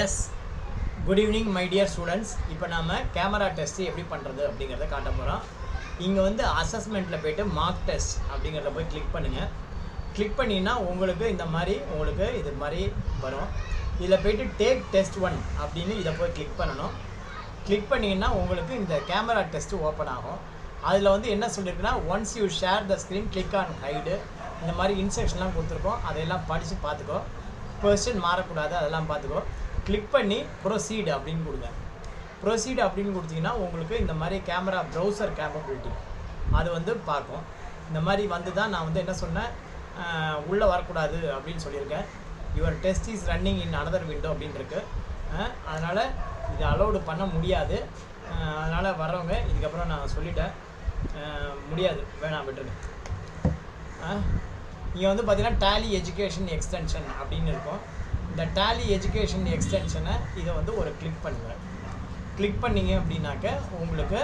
Yes good evening my dear students. இப்போ நாம் camera test எப்படி பண்ணுறது அப்படிங்கிறத காட்ட போகிறோம். இங்கே வந்து அசஸ்மெண்ட்டில் போய்ட்டு மார்க் டெஸ்ட் அப்படிங்கிறத போய் கிளிக் பண்ணுங்கள். கிளிக் பண்ணிங்கன்னா உங்களுக்கு இந்த மாதிரி இது மாதிரி வரும். இதில் போய்ட்டு டேக் டெஸ்ட் 1 அப்படின்னு இதை போய் கிளிக் பண்ணணும். கிளிக் பண்ணிங்கன்னா உங்களுக்கு இந்த கேமரா டெஸ்ட்டு ஓப்பன் ஆகும். அதில் வந்து என்ன சொல்லியிருக்குன்னா, once you share the screen click on hide, இந்த மாதிரி இன்ஸ்ட்ரக்ஷன்லாம் கொடுத்துருக்கோம். அதையெல்லாம் படித்து பார்த்துக்கோ. கொஸ்டின் மாறக்கூடாது, அதெல்லாம் பார்த்துக்கோ. கிளிக் பண்ணி ப்ரொசீட் அப்படின்னு கொடுங்க. ப்ரொசீட் அப்படின்னு கொடுத்தீங்கன்னா உங்களுக்கு இந்த மாதிரி கேமரா ப்ரௌசர் கேப்பபிலிட்டி அது வந்து பார்க்கும். இந்த மாதிரி வந்து தான் நான் வந்து என்ன சொன்னேன், உள்ளே வரக்கூடாது அப்படின்னு சொல்லியிருக்கேன். Your test is running in another window அப்படின்னு இருக்கு. அதனால் இது அலோடு பண்ண முடியாது. அதனால் வர்றவங்க இதுக்கப்புறம் நான் சொல்லிட்டேன், முடியாது, வேணாம், விட்டுருங்க. இங்கே வந்து பார்த்தீங்கன்னா டேலி எஜுகேஷன் எக்ஸ்டென்ஷன் அப்படின்னு இருக்கும். இந்த டேலி எஜுகேஷன் எக்ஸ்டென்ஷனை இதை வந்து ஒரு கிளிக் பண்ணுங்கள். கிளிக் பண்ணிங்க அப்படின்னாக்க உங்களுக்கு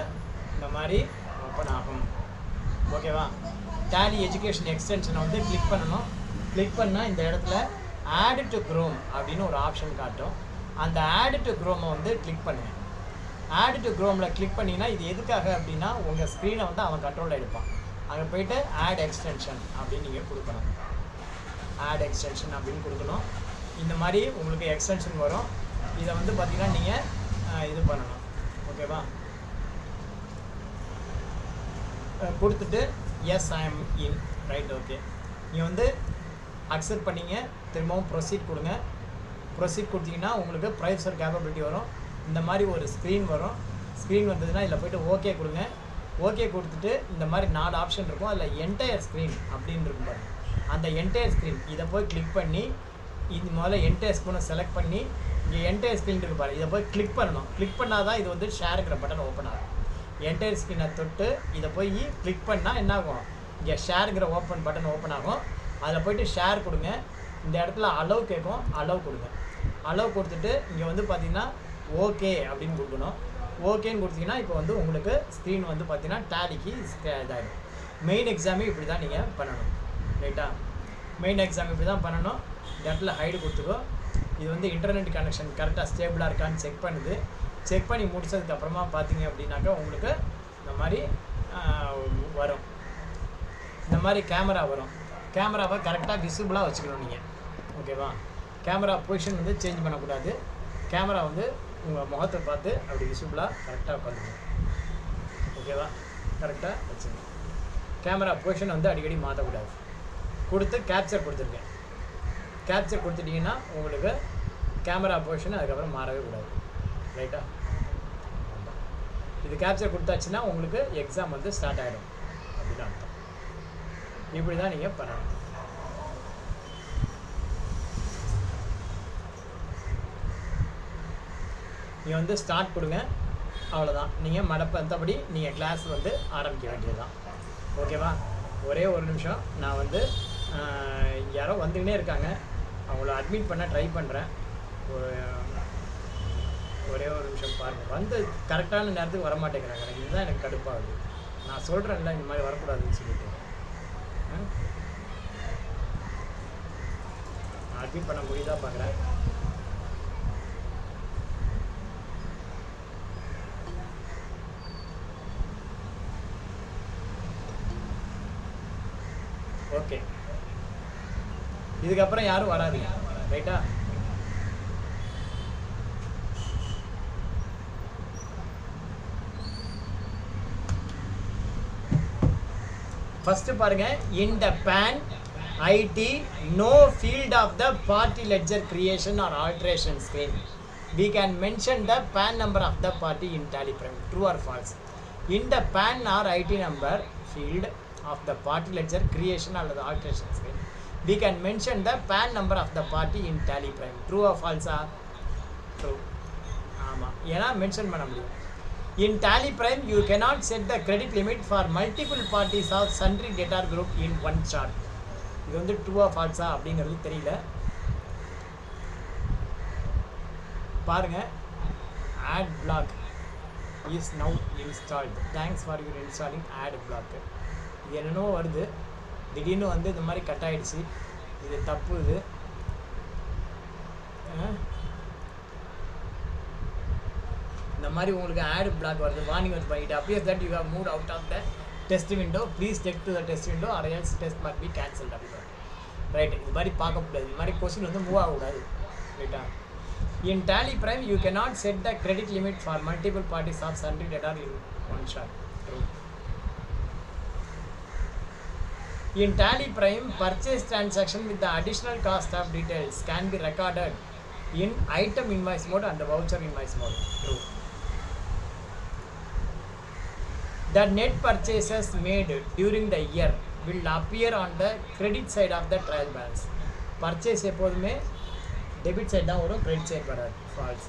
இந்த மாதிரி ஓப்பன் ஆகும். ஓகேவா? டேலி எஜுகேஷன் எக்ஸ்டென்ஷனை வந்து கிளிக் பண்ணணும். கிளிக் பண்ணால் இந்த இடத்துல ஆட் டு குரோம் அப்படின்னு ஒரு ஆப்ஷன் காட்டும். அந்த ஆட் டு குரோமை வந்து கிளிக் பண்ணுங்கள். ஆட் டு குரோமில் கிளிக் பண்ணிங்கன்னா இது எதுக்காக அப்படின்னா, உங்கள் ஸ்க்ரீனை வந்து அவன் கண்ட்ரோலில் எடுப்பான். அங்கே போய்ட்டு ஆட் எக்ஸ்டென்ஷன் அப்படின்னு நீங்கள் கொடுக்கணும். ஆட் எக்ஸ்டென்ஷன் அப்படின்னு கொடுக்கணும். இந்த மாதிரி உங்களுக்கு எக்ஸ்டென்ஷன் வரும். இதை வந்து பார்த்திங்கன்னா நீங்கள் இது பண்ணணும். ஓகேவா? கொடுத்துட்டு yes I am in right. Okay, நீங்கள் வந்து அக்செப்ட் பண்ணிங்க. திரும்பவும் ப்ரொசீட் கொடுங்க. ப்ரொசீட் கொடுத்தீங்கன்னா உங்களுக்கு ப்ரைவசர் கேப்பபிலிட்டி வரும். இந்த மாதிரி ஒரு ஸ்க்ரீன் வரும். ஸ்க்ரீன் வந்ததுன்னா இதில் போய்ட்டு ஓகே கொடுங்க. ஓகே கொடுத்துட்டு இந்த மாதிரி 4 ஆப்ஷன் இருக்கும். அதில் என்டையர் ஸ்க்ரீன் அப்படின்னு இருக்கும் பாருங்கள். அந்த என்டையர் ஸ்க்ரீன் இதை போய் கிளிக் பண்ணி, இது முதல்ல என்டையர் ஸ்க்ரீனை செலக்ட் பண்ணி இங்கே என்டையர் ஸ்க்ரீன் இருக்கு பாருங்கள், இதை போய் கிளிக் பண்ணணும். கிளிக் பண்ணால் தான் இது வந்து ஷேருங்கிற பட்டன் ஓப்பன் ஆகும். என்டையர் ஸ்க்ரீனை தொட்டு இதை போய் கிளிக் பண்ணால் என்ன ஆகும், இங்கே ஷேருங்கிற பட்டன் ஓப்பன் ஆகும். அதில் போய்ட்டு ஷேர் கொடுங்க. இந்த இடத்துல அலோவ் கேட்கும், அலோவ் கொடுங்க. அலோவ் கொடுத்துட்டு இங்கே வந்து பார்த்திங்கன்னா ஓகே அப்படின்னு கொடுக்கணும். ஓகேன்னு கொடுத்தீங்கன்னா இப்போ வந்து உங்களுக்கு ஸ்க்ரீன் வந்து பார்த்தீங்கன்னா டேலிக்கு இதாகிடும். மெயின் எக்ஸாமே இப்படி தான் நீங்கள் பண்ணணும். ரைட்டா? மெயின் எக்ஸாம் இப்படி தான் பண்ணணும். இந்த இடத்துல ஹைடு கொடுத்துக்கோ. இது வந்து இன்டர்நெட் கனெக்ஷன் கரெக்டாக ஸ்டேபிளாக இருக்கான்னு செக் பண்ணுது. செக் பண்ணி முடிச்சதுக்கப்புறமா பார்த்தீங்க அப்படின்னாக்கா உங்களுக்கு இந்த மாதிரி வரும். இந்த மாதிரி கேமரா வரும். கேமராவை கரெக்டாக விசிபிளாக வச்சுக்கணும் நீங்கள். ஓகேவா? கேமரா பொசிஷன் வந்து சேஞ்ச் பண்ணக்கூடாது. கேமரா வந்து உங்கள் முகத்தை பார்த்து அப்படி விசிபிளாக கரெக்டாக உட்காந்துக்கணும். ஓகேவா? கரெக்டாக வச்சுங்க. கேமரா பொசிஷன் வந்து அடிக்கடி மாற்றக்கூடாது. கொடுத்து கேப்சர் கொடுத்துருக்கேன். கேப்சர் கொடுத்துட்டிங்கன்னா உங்களுக்கு கேமரா பொசிஷன் அதுக்கப்புறம் மாறவே கூடாது. ரைட்டா? இது கேப்சர் கொடுத்தாச்சுன்னா உங்களுக்கு எக்ஸாம் வந்து ஸ்டார்ட் ஆகிடும் அப்படின்னு அர்த்தம். இப்படி தான் நீங்கள் பண்ணணும். நீங்கள் வந்து ஸ்டார்ட் கொடுங்க. அவ்வளோதான். நீங்கள் மற்றபடி நீங்கள் கிளாஸ் வந்து ஆரம்பிக்க வேண்டியது தான். ஓகேவா? ஒரே ஒரு நிமிஷம், நான் வந்து யாரோ வந்துக்கினே இருக்காங்க, அவங்கள அட்மிட் பண்ண ட்ரை பண்ணுறேன். ஒரே ஒரு நிமிஷம் பாருங்கள். வந்து கரெக்டான நேரத்துக்கு வரமாட்டேங்கிறாங்க. இதுதான் எனக்கு கடுப்பாகுது. நான் சொல்கிறேன்ல இந்த மாதிரி வரக்கூடாதுன்னு சொல்லிட்டு. அட்மிட் பண்ண முடியுதா பார்க்குறேன். ஓகே, இதுக்கப்புறம் யாரும் வராதீங்க. ரைட்டா? ஃபர்ஸ்ட் பாருங்க. In the PAN ID no field of the party ledger creation or alteration screen we can mention the PAN number of the party in tally prime. True or false? In the PAN or IT number field of the party ledger creation or the alteration screen, we can mention the PAN number of the party in tally prime. True or false? True. ஆமாம், ஏன்னா mention பண்ண முடியும். In tally prime you cannot set the credit limit for multiple parties of sundry debtor group in one chart. இது வந்து true or false அப்படிங்கிறது தெரியல. பாருங்க. Ad block is now installed. Thanks for your installing ad block. இது என்னென்னோ வருது, திடீர்னு வந்து இந்த மாதிரி கட் ஆகிடுச்சு. இது தப்பு. இது அந்த மாதிரி உங்களுக்கு ஆட் பிளாக் வருது, வார்னிங் வருது, it appears that you have moved out of the test window, please check to the test window or else test must be cancelled அப்படின்னு ரைட். இது மாதிரி பார்க்கக்கூடாது, இது மாதிரி கொஸ்டின் வந்து மூவ் ஆகக்கூடாது ரைட்டா. In Tally Prime you cannot set the credit limit for multiple parties of sundry debtor in one shot. True. In Tally Prime, purchase transaction with the additional cost of details can be recorded in item invoice mode and the voucher invoice mode. True. The net purchases made during the year will appear on the credit side of the trial balance. Purchase எப்போதுமே debit side தான் வரும், credit side வராது. Falls.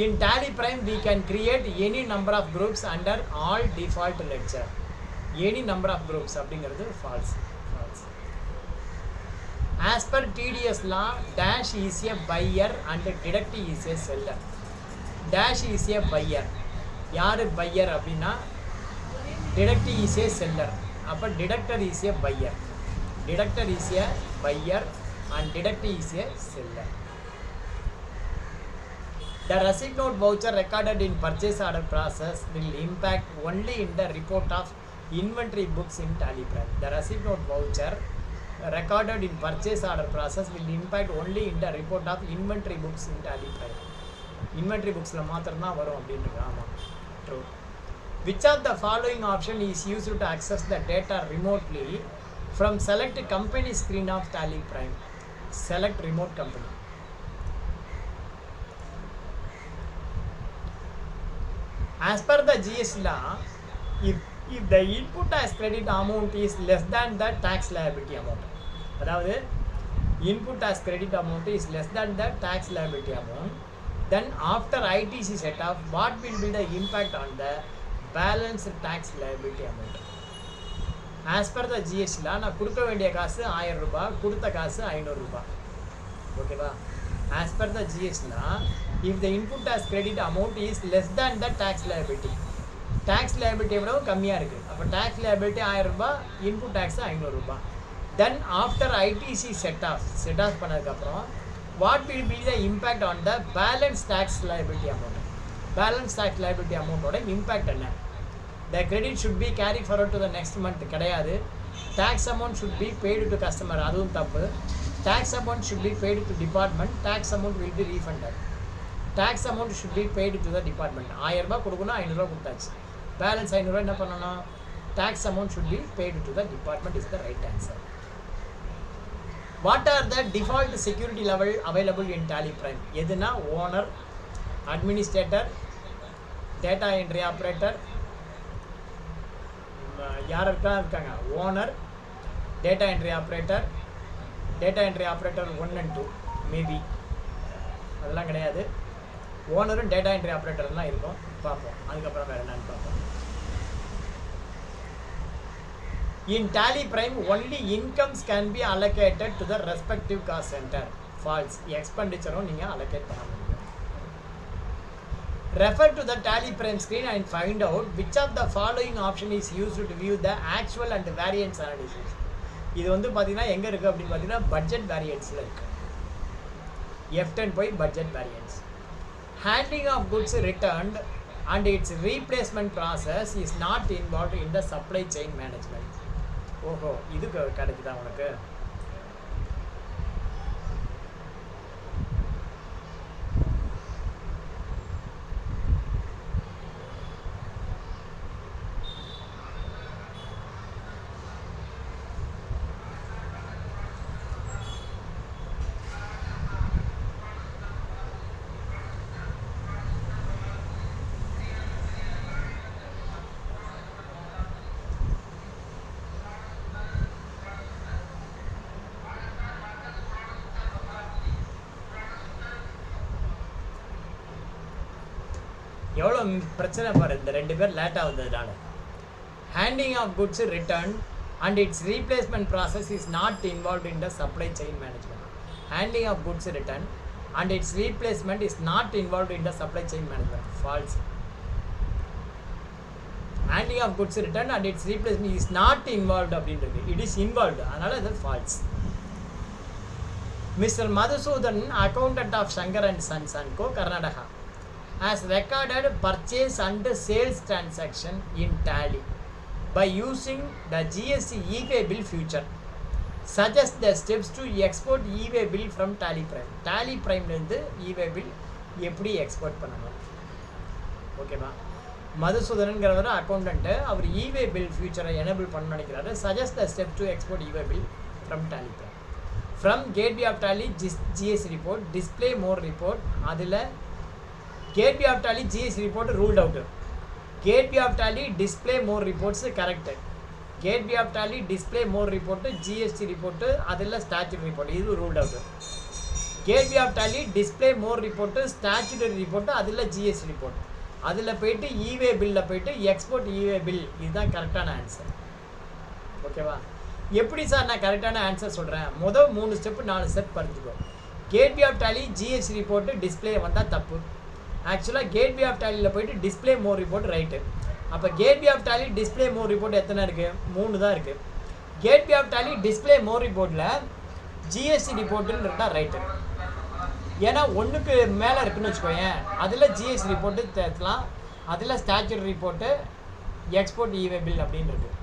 In Tally Prime we can create any number of groups under all default ledger. Any number of groups அப்படிங்கிறது falls. As per TDS law, dash is a buyer and deduct is a seller. Dash is a buyer. யார் buyer அப்படின்னா deduct is a seller. அப்போ deductor is a buyer. Deductor is a buyer and deduct is a seller. The receipt note voucher recorded in purchase order process will impact only in the report of inventory books in Tally Prime. The receipt note voucher recorded in purchase order process will impact only in the report of inventory books in Tally Prime. Inventory books la maathram varum அப்படின்றது. ஆமா, true. Which of the following option is used to access the data remotely from select company screen of Tally Prime? Select remote company. As per the GST law, if the input as credit amount is less than the tax liability amount, அதாவது input as credit amount is less than the tax liability amount, then after ITC set off, what will be the impact on the balance tax liability amount? As per the GST law, நான் கொடுக்க வேண்டிய காசு 1000 ரூபாய், கொடுத்த காசு 500 ரூபாய். ஓகேவா? As per the GST law, if the input as credit amount is less than the tax liability, tax liability எவ்வளவு கம்மியாக இருக்குது, அப்போ tax liability 1000 ரூபாய், input tax 500 ரூபாய். Then after ITC set off பண்ணதுக்கப்புறம் what will be the impact on the balance tax liability amount? Balance tax liability amount ஓட impact என்ன? The credit should be carried forward to the next month கிடையாது. Tax amount should be paid to customer, அதுவும் தப்பு. Tax amount should be paid to department, tax amount will be refunded. Tax amount should be paid to the department. 1000 ரூபாய் கொடுக்கணும், 500 ரூபாய் கொடுத்தாச்சு. Balance 500 ரூபாய் என்ன பண்ணணும்? Tax amount should be paid to the department is the right answer. What are the default security level available in Tally Prime? எதுனா owner, administrator, data entry operator, யார் இருக்காங்க? Owner, data entry operator, data entry operator 1 and 2 maybe, அதெல்லாம் கிடையாது. ஓனரும் data entry ஆப்ரேட்டர்லாம் இருக்கும், பார்ப்போம். அதுக்கப்புறம் வேறு என்னன்னு பார்ப்போம். In Tally Prime, only incomes can be allocated to the respective cost center. False. எக்ஸ்பெண்டிச்சரும் நீங்கள் allocate பண்ண முடியும். Refer to the Tally Prime screen and find out which of the following option is used to view the actual and variance analysis. இது வந்து பார்த்தீங்கன்னா எங்கே இருக்குது அப்படின்னு பார்த்தீங்கன்னா பட்ஜெட் வேரியன்ஸில் இருக்குது. F10 போய் budget variance. Handling of goods returned and its replacement process is not involved in the supply chain management. ஓஹோ, இது கிடைக்குதா உனக்கு? எவ்வளோ பிரச்சனை பாரு, இந்த 2 பேர் லேட்டாக வந்ததுனால. Handing of goods return and its replacement process is not involve in the supply chain management. Handing of goods return and its replacement is not involve in the supply chain management. False. Handing of goods return and its replacement is not involved அப்படின்றது. It is involved, அதனால் அது false. Mr. Madhusudan, accountant of Shankar and Sons and Co, Karnataka, has recorded purchase and sales transaction in Tally by using the GST e-way bill feature. Suggest the steps to export e-way bill from Tally Prime. Tally Prime இருந்து e-way bill எப்படி export பண்ணணும்? ஓகேவா? மதுசூதனன்கிறவர் accountant, அவர் e-way bill ஃபியூச்சரை enable பண்ண நினைக்கிறாரு. Suggest the steps to export e-way bill from Tally Prime. From Gateway of Tally GS report, display more report. அதில் Gateway of Tally GS report ruled out. Gateway of Tally display more reports correct. Gateway of Tally display more report GST report அதில் statutory report இது ruled out. Gateway of Tally display more report statutory report அதில் GST report. அதில் போயிட்டு e-way bill போயிட்டு export e-way bill இதுதான் கரெக்டான answer. ஓகேவா? எப்படி சார் நான் கரெக்டான ஆன்சர் சொல்கிறேன்? மொதல் 3 ஸ்டெப்பு 4 ஸ்டெப் பறிஞ்சுக்கோ. Gateway of Tally GS report display வந்தால் தப்பு. ஆக்சுவலாக Gateway of Tallyயில் போயிட்டு டிஸ்பிளே மோர் ரிப்போர்ட் ரைட்டு. அப்போ Gateway of Tally display more report எத்தனை இருக்குது? 3 தான் இருக்குது. Gateway of Tally display more ரிப்போர்ட்டில் ஜிஎஸ்டி ரிப்போர்ட்டுன்னு இருந்தால் ரைட்டு. ஏன்னா ஒன்றுக்கு மேலே இருக்குன்னு வச்சுக்கோயேன், அதில் ஜிஎஸ்டி ரிப்போர்ட்டு தேர்த்தலாம், அதில் statutory report export e-way bill அப்படின்னு இருக்குது.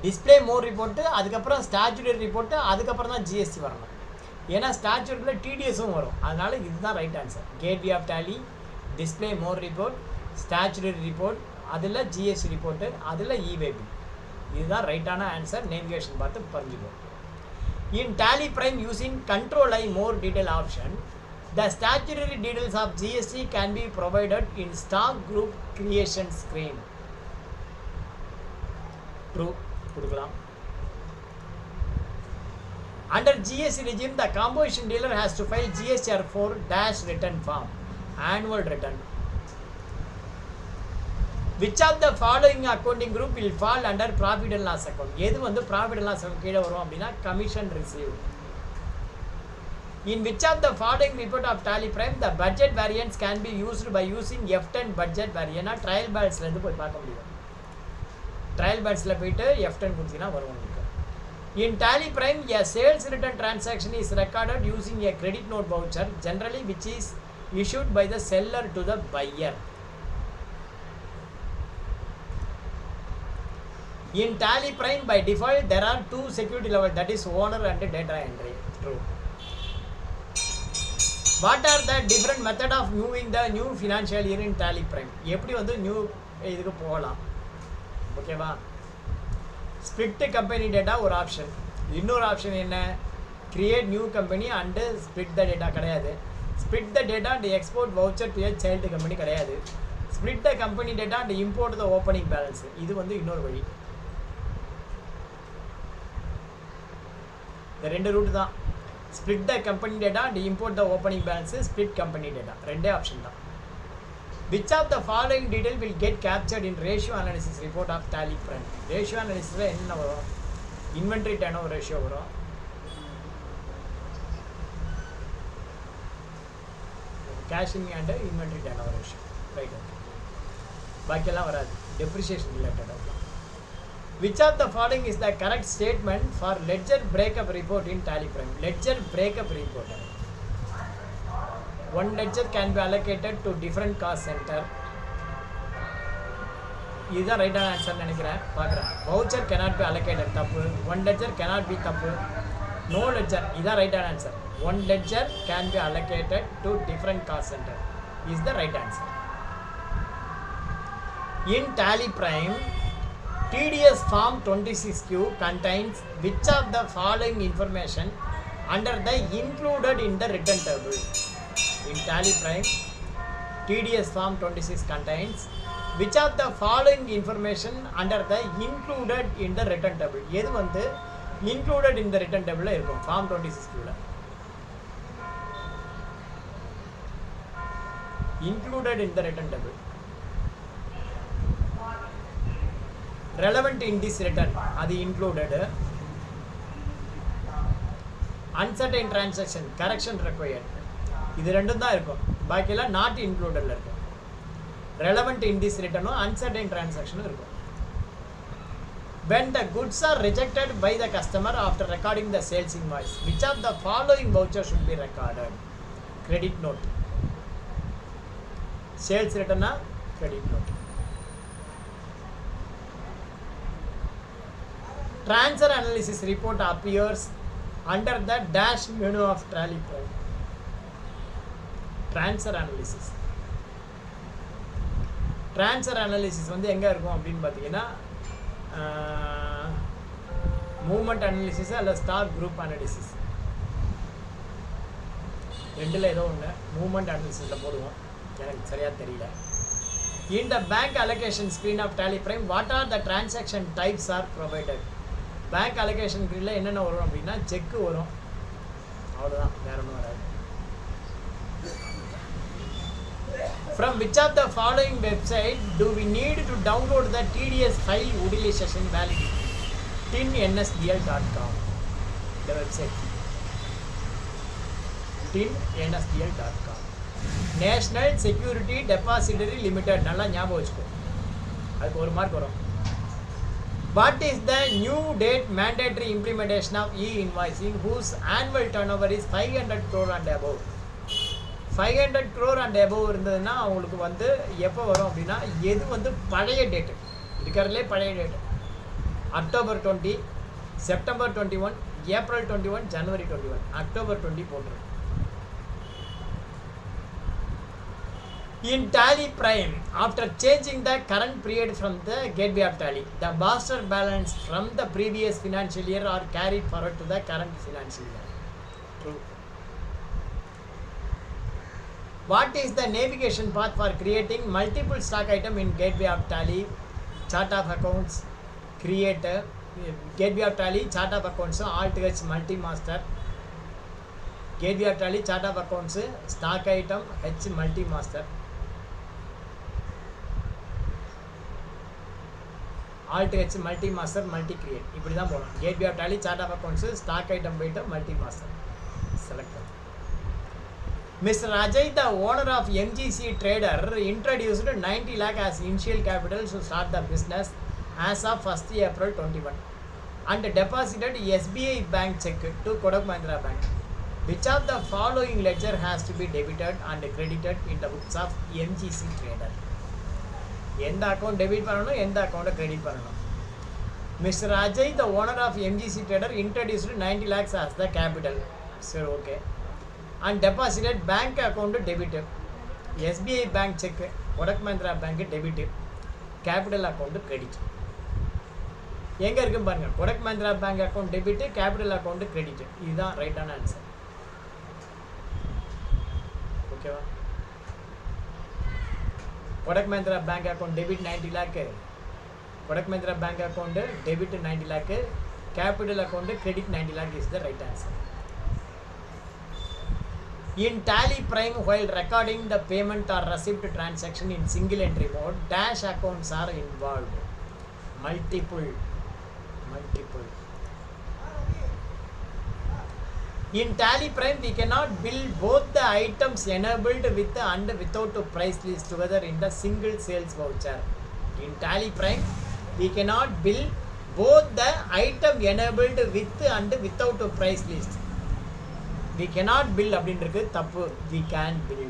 டிஸ்பிளே மோர் ரிப்போர்ட்டு, அதுக்கப்புறம் ஸ்டாச்சுரி ரிப்போர்ட்டு, அதுக்கப்புறம் தான் ஜிஎஸ்டி வரணும். ஏன்னா ஸ்டாச்சுரியில் டிடிஎஸும் வரும். அதனால் இதுதான் right answer. Gateway of Tally display more report, statutory report, அதில் ஜிஎஸ்டி ரிப்போர்ட்டு, அதில் e-way bill. இதுதான் ரைட்டான ஆன்சர். நேவிகேஷன் பார்த்து பறிஞ்சுக்கோ. In Tally Prime using Control I more detail option, the statutory details of GST can be provided in stock group creation screen. True. கொடுக்கலாம். Under GST regime, the composition dealer has to file GSTR 4- return form, annual return. Which of the following accounting group will fall under profit and loss account? எது வந்து profit and loss account கீழே வரும் அப்படின்னா commission received. In which of the following report of Tally Prime the budget variance can be used by using F10 budget variance? Trial பேலன்ஸ்லேருந்து போய் பார்க்க முடியும். Trial பேலன்ஸில் போயிட்டு F10 கொடுத்தீங்கன்னா வரும் உங்களுக்கு. In Tally Prime, a sales return transaction is recorded using a credit note voucher, generally which is issued by the seller to the buyer. In Tally Prime, by default, there are 2 security levels, that is owner and data entry. True. What are the different method of moving the new financial year in Tally Prime? எப்படி வந்து new இதுக்கு போகலாம்? ஓகேவா? Split company data ஒரு option. இன்னொரு option என்ன? Create new company and split the data கிடையாது. Split the data and export voucher to a child company கிடையாது. Split the company data and import the opening balance இது வந்து இன்னொரு வழி. இந்த 2 ரூட் தான். Split the company data and import the opening balance, split company data, 2 option தான். Which of the following detail will get captured in ratio analysis report of Tally Prime? Ratio analysis என்ன வரும்? Inventory turnover ratio வரும். Cash in and inventory turnover ratio. Right. பாக்கியெல்லாம் வராது. Depreciation related ஆகும். Which of the following is the correct statement for ledger breakup report in Tally Prime? Ledger breakup report. One ledger can be allocated to different cost center. இதுதான் ரைட்டான answer நினைக்கிறேன். பார்க்குறேன். Voucher cannot be allocated தப்பு. One ledger cannot be தப்பு. No ledger இதுதான் ரைட்டான answer. One ledger can be allocated to different cost center is the right answer. In Tally Prime, TDS Form 26Q contains which of the following information under the included in the return table? In Tally Prime, TDS Form 26 contains which of the following information under the included in the return table? எது வந்து included in the return table இருக்கும் Form 26 ல? Included in the return table. Relevant in this return அது included. Uncertain transaction, correction required. இது ரெண்டும் தான் இருக்கும். பாக்கியெல்லாம் not இன்க்ளூடடில் இருக்கும். ரெலவெண்ட் இன் திஸ் ரிட்டர்னும் அன்சர்டைன் டிரான்சாக்ஷனும் இருக்கும். When the goods are rejected by the customer after recording the sales invoice, which of the following voucher should be recorded? Credit note. Sales return credit note. Transfer analysis report appears under the dash menu of Tally Prime. Transfer analysis. Transfer analysis வந்து எங்கே இருக்கும் அப்படின்னு பார்த்தீங்கன்னா movement analysis அல்ல stock group analysis ரெண்டில் ஏதோ ஒன்று movement அனாலிசிஸில் போடுவோம், எனக்கு சரியாக தெரியல. In the bank allocation screen of Tally Prime, what are the transaction types are provided? Bank allocation ஸ்க்ரீனில் என்னென்ன வரும் அப்படின்னா செக்கு வரும், அவ்வளோதான், வேற ஒன்றும் வராது. From which of the following website do we need to download the TDS file utilization validity? tinnsdl.com. The website. tinnsdl.com. National Security Depository Limited. நல்லா ஞாபகம் வச்சுக்கோ, அதுக்கு ஒரு மார்க் வரும். What is the new date mandatory implementation of e-invoicing whose annual turnover is 500 crore and above? 500 crore and above இருந்ததுன்னா அவங்களுக்கு வந்து எப்போ வரும் அப்படின்னா, எது வந்து பழைய டேட்டு இருக்கிறதுலே பழைய டேட்டு, அக்டோபர் 20, செப்டம்பர் 21, ஏப்ரல் 21, ஜனவரி 21, அக்டோபர் 20 போட்டுரு. In Tally Prime, after changing the current period from the gateway of Tally, the master balance from the previous financial year are carried forward to the current financial year. True. What is the navigation path for creating multiple stock item in gateway of Tally? Chart of accounts, creator, gateway of Tally, chart of accounts, alt h multi-master. Gateway of Tally, chart of accounts, stock item, h multi-master. alt h multi-master, multi-create. இப்படி தான் போகணும். Gateway of Tally, chart of accounts, stock item போய்ட்டு multi-master. Select. Mr. Ajay, the owner of MGC Trader, introduced 90 lakh as initial capital to start the business as of 1st April 21 and deposited SBI bank check to Kotak Mahindra Bank. Which of the following ledger has to be debited and credited in the books of MGC Trader? எந்த account debit பண்ணணும், எந்த அக்கௌண்ட்டை credit பண்ணணும்? Mister Ajay, the owner of MGC trader, introduced 90 lakhs as the capital. சரி, okay. And deposited bank account debit, SBI bank cheque, Kotak Mahindra பேங்க்கு debit, capital account credit. எங்கே இருக்குன்னு பாருங்கள், Kotak Mahindra bank account debit, capital account credit. இதுதான் ரைட்டான answer. ஓகேவா? Kotak Mahindra bank account debit 90 lakh, Kotak Mahindra bank account debit 90 lakh, capital account credit 90 lakh is the right answer. In Tally Prime, while recording the payment or receipt transaction in single entry mode, dash accounts are involved. Multiple. In Tally Prime, we cannot bill both the items enabled with and without price list together in the single sales voucher. In Tally Prime, we cannot bill both the item enabled with and without price list. We cannot bill அப்படின்றது தப்பு. We can bill.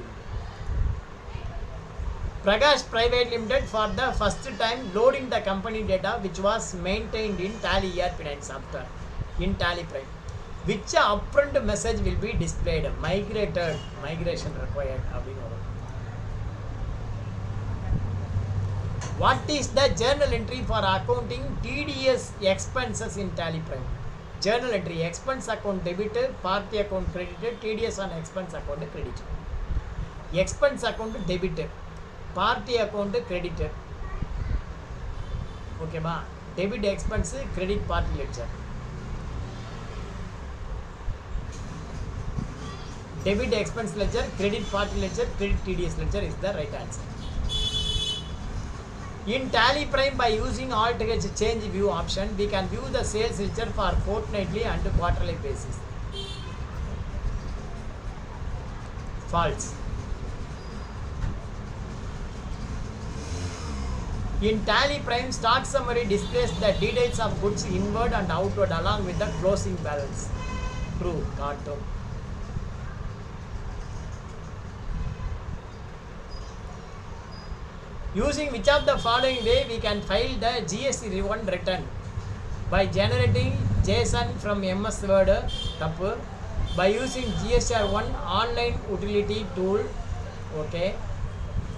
Prakash Private Limited for the first time loading the company data which was maintained in Tally ERP software in Tally Prime. Which upfront message will be displayed? Migrated, migration required. What is the journal entry for accounting TDS expenses in Tally Prime? Journal entry, expense account debited, party account credited, TDS on expense account credited. Expense account debited, party account credited. Okay ba? Debit expense, credit party ledger. Debit expense ledger, credit party ledger, credit TDS ledger is the right answer. In Tally Prime, by using Alt H change view option, we can view the sales ledger for fortnightly and quarterly basis. False. In Tally Prime, stock summary displays the details of goods inward and outward along with the closing balance. True, not true. Using which of the following way we can file the GST refund return? By generating JSON from MS Word, tappu. By using GSR1 online utility tool, okay.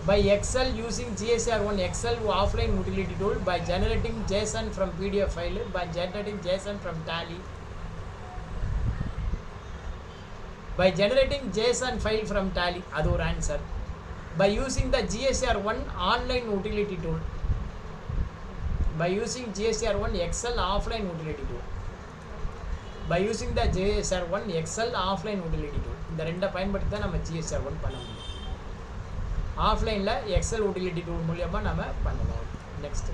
By Excel using GSR1 Excel offline utility tool, by generating JSON from PDF file, by generating JSON from Tally, by generating JSON file from Tally, that's our answer. By using the GSR1 online utility tool, by using GSR1 Excel offline utility tool, by using the GSR1 Excel offline utility tool, இந்த ரெண்டை பயன்படுத்தி தான் நம்ம GSR1 பண்ண முடியும். ஆஃப்லைனில் XL utility tool மூலியமாக நம்ம பண்ணலாம். Next,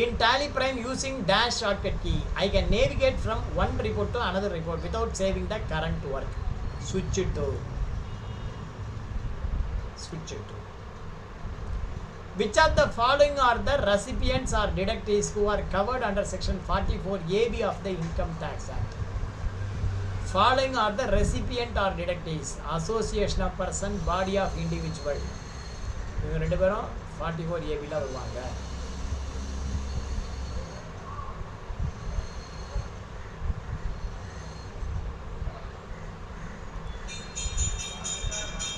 in Tally Prime using dash shortcut key, I can navigate from one report to another report without saving the current work. Switch it to. Which of the following are the recipients or deductees who are covered under section 44AB of the Income Tax Act? Following are the recipient or deductees: association of person, body of individual. இவங்க ரெண்டு பேரும் 44AB வருவாங்க.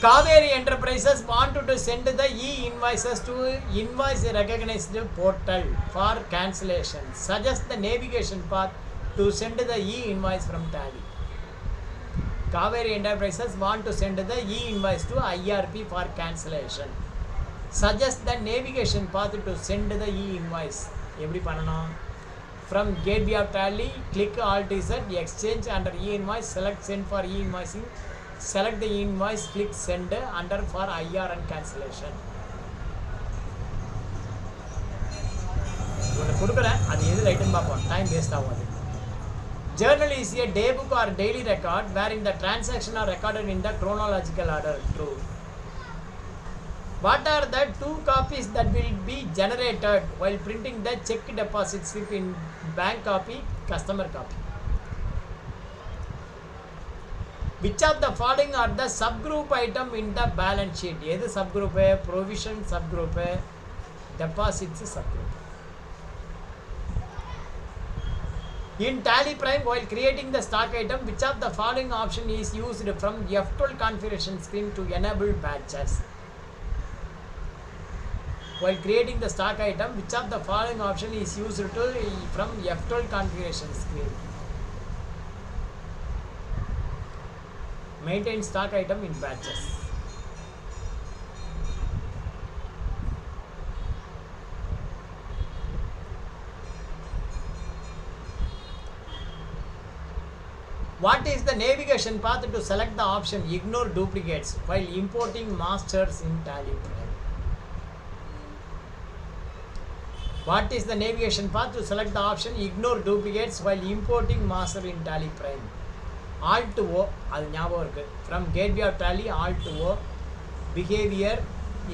Kaveri Enterprises wanted to send the e-invoices to invoice recognized portal for cancellation. Suggest the navigation path to send the e-invoice from Tally. Kaveri Enterprises want to send the e-invoice to IRP for cancellation. Suggest the navigation path to send the e-invoice. எப்படி பண்ணணும்? From gateway of Tally, click Alt Z, exchange under e-invoice, select send for e-invoicing. Select the invoice, click send under for IRN cancellation. ஒன்று கொடுக்குறேன், அது எது ரைட்டுன்னு பார்ப்போம், time waste ஆகாது. Journal is a day book or daily record wherein the transactions are recorded in the chronological order. True. What are the two copies that will be generated while printing the check deposit slip in bank copy, customer copy? Which of the following are the subgroup item in the balance sheet? எது subgroup? Provision subgroup, deposits subgroup. In Tally Prime, while creating the stock item, which of the following option is used from F12 configuration screen to enable batches? While creating the stock item, which of the following option is used from F12 configuration screen? Maintain stock item in batches. What is the navigation path to select the option ignore duplicates while importing masters in Tally Prime? What is the navigation path to select the option ignore duplicates while importing master in Tally Prime? Alt O, அது ஞாபகம் இருக்கு. From gateway of Tally, Alt O, behavior,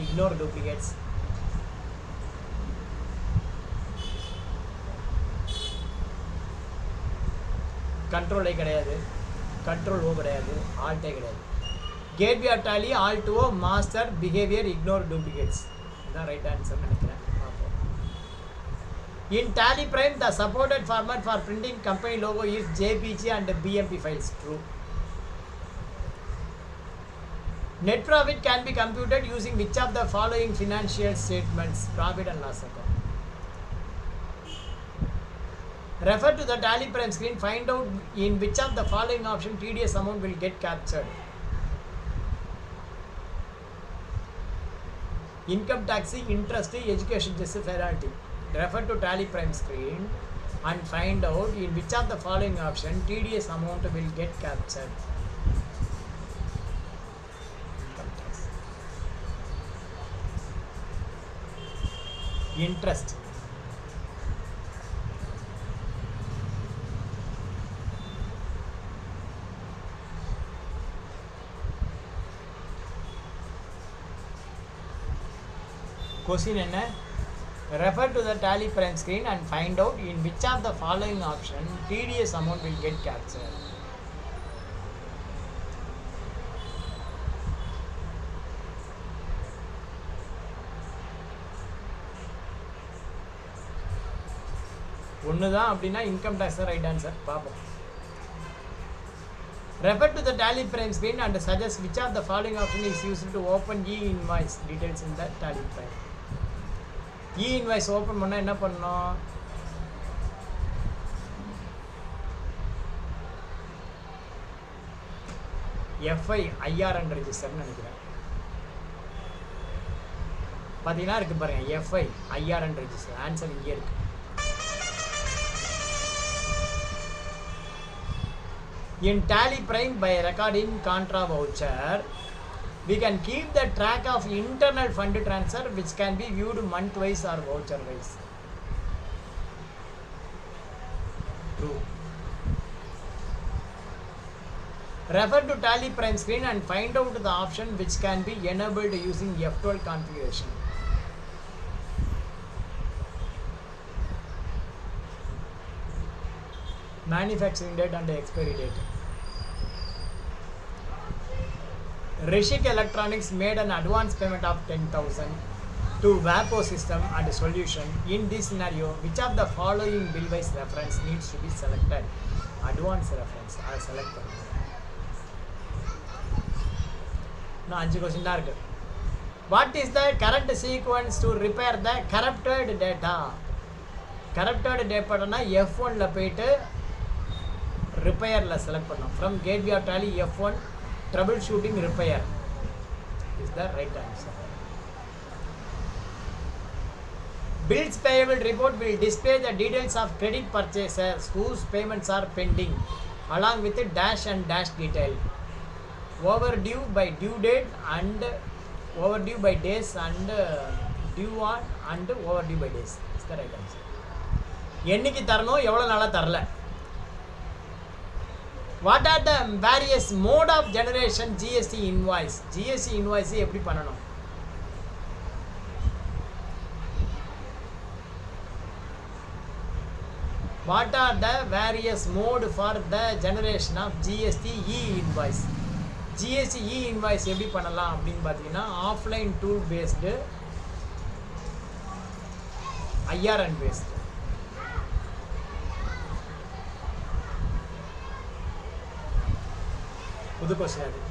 ignore duplicates. Control A கிடையாது, Control O கிடையாது, Alt A கிடையாது. Gateway of Tally, Alt O, master, behavior, ignore duplicates. இதுதான் right answer நினைக்கிறேன். In Tally Prime, the supported format for printing company logo is JPG and BMP files. True. Net profit can be computed using which of the following financial statements? Profit and loss account. Refer to the Tally Prime screen. Find out in which of the following option TDS amount will get captured. Income tax, interest, education, just penalty. Refer to Tally Prime screen and find out in which of the following option TDS amount will get captured. Interest. Question என்ன? Refer to the tally prime screen and find out in which of the following option TDS amount will get captured. ஒன்று தான் அப்படின்னா income tax தான் right answer. பார்ப்போம். Refer to the tally prime screen and suggest which of the following option is used to open e-invoice details in the tally prime. e-invoice open பண்ணா என்ன பண்ணணும்? FI IRN ரெஜிஸ்டர்னு நினைக்கிறேன். பார்த்தீங்கன்னா இருக்கு பாருங்க, FI IRN register. Answer இங்கே இருக்கு. In tally prime by recording contra voucher, we can keep the track of internal fund transfer which can be viewed month wise or voucher wise. True. Refer to tally prime screen and find out the option which can be enabled using F12 configuration. Manufacturing date and expiry date. Rishik Electronics made an advance payment of 10,000 to WAPO system and solution. In this scenario, which of the following bill-wise reference needs to be selected? Advance reference. I select it. Now, 5 question da irukku. What is the correct sequence to repair the corrupted data? Corrupted data na F1 la போயிட்டு repair la select பண்ணோம். From gateway of tally F1 troubleshooting repair is the right answer. Bills payable report will display the details of credit purchasers whose payments are pending along with the dash and dash detail. Overdue by due date and overdue by days and due on and overdue by days is the right answer. என்னைக்கு தரணும், எவ்வளவு நாளா தரல. What are the various mode of generation GST invoice? GST invoice எப்படி பண்ணணும்? What are the various mode for the generation of GST e-invoice? GST e-invoice எப்படி பண்ணலாம் அப்படின்னு பார்த்தீங்கன்னா offline tool based, IRN based. புது கொஸ்டின் அது.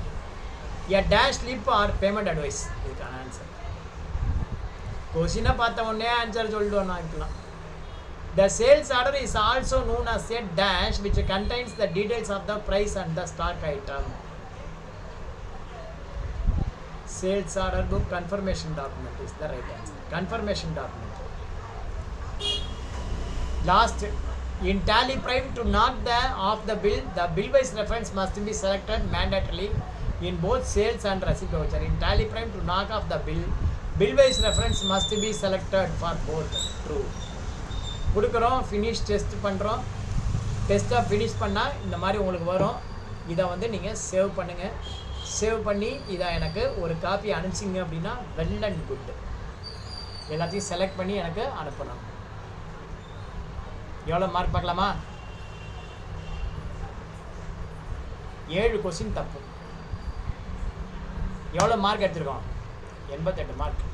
A dash slip or payment advice இதுக்கான answer. கொஸ்டினை பார்த்த உடனே ஆன்சர் சொல்லிடுவோம் நான் இருக்கலாம். The sales order is also known as a dash which contains the details of the price and the stock item. Sales order book confirmation document is the right answer. Confirmation document. Last, in tally prime to knock the off the bill wise reference must be selected mandatorily in both sales and receipt voucher. In tally prime to knock off the bill wise reference must be selected for both. True. கொடுக்குறோம், finish test பண்ணுறோம். டெஸ்ட்டாக finish பண்ணால் இந்த மாதிரி உங்களுக்கு வரும். இதை வந்து நீங்கள் சேவ் பண்ணுங்கள். சேவ் பண்ணி இதை எனக்கு ஒரு காப்பி அனுப்பிச்சிங்க அப்படின்னா வெல் அண்ட் குட். எல்லாத்தையும் செலக்ட் பண்ணி எனக்கு அனுப்பணும். எவ்வளோ மார்க் பார்க்கலாமா? 7 கொஸ்டின் தப்பு. எவ்வளோ மார்க் எடுத்துருக்கோம்? 88 மார்க்.